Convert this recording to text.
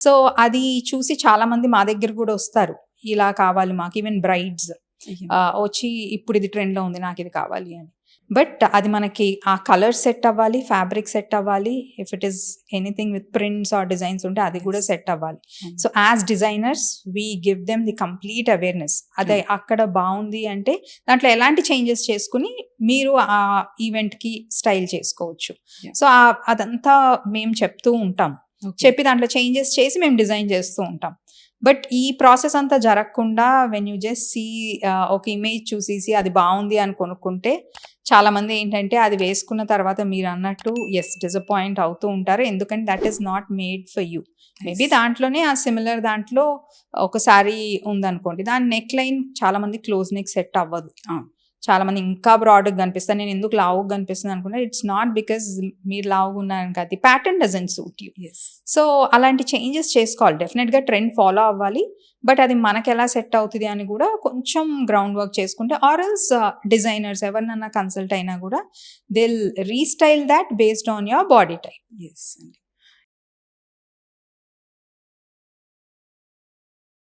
So, అది చూసి చాలామంది మా దగ్గర గూడా ఒస్తారు. ఇలా కావాలి మాకు. ఈవెన్ బ్రైడ్స్ వచ్చి ఇప్పుడు ఇది ట్రెండ్‌లో ఉంది నాకిది కావాలి అని. బట్ అది మనకి ఆ కలర్ సెట్ అవ్వాలి, ఫ్యాబ్రిక్ సెట్ అవ్వాలి. If it is anything with prints or designs ఉంటే అది కూడా సెట్ అవ్వాలి. So, as designers we give them the complete awareness. అదే అక్కడ బావుంది అంటే దాంట్లో ఎలాంటి చేంజెస్ చేసుకొని మీరు ఆ ఈవెంట్‌కి స్టైల్ చేసుకోవచ్చు. సో, అదంతా మేము చెప్తూ ఉంటాం. చెప్పి దాంట్లో చేంజెస్ చేసి మేము డిజైన్ చేస్తూ ఉంటాం. బట్ ఈ ప్రాసెస్ అంతా జరగకుండా వెన్ యూ జస్ట్ సీ ఒక ఇమేజ్ చూసేసి అది బావుంది అని కొనుక్కుంటే చాలామంది ఏంటంటే అది వేసుకున్న తర్వాత మీరన్నట్టు డిసప్పాయింట్ అవుతూ ఉంటారు. ఎందుకంటే that is not made for you. Maybe దాంట్లోనే ఆ సిమిలర్ దాంట్లో ఒక శారీ ఉందనుకోండి. దాని నెక్ లైన్ చాలామంది క్లోజ్ నెక్ సెట్ అవ్వదు. చాలామంది ఇంకా బ్రాడ్‌గా కనిపిస్తారు. నేను ఎందుకు లావుగా కనిపిస్తుంది అనుకున్నా. ఇట్స్ నాట్ బికాజ్ మీరు లావుగా ఉన్నారని కాదు. The pattern doesn't suit you. So, అలాంటి చేంజెస్ చేసుకోవాలి. డెఫినెట్‌గా ట్రెండ్ ఫాలో అవ్వాలి. బట్ అది మనకెలా సెట్ అవుతది అని కూడా కొంచెం గ్రౌండ్ వర్క్ చేసుకుంటే ఆర్ ఎల్స్ డిజైనర్స్ ఎవరినన్నా కన్సల్ట్ అయినా కూడా they will restyle thought based on your body type. Yes అండి.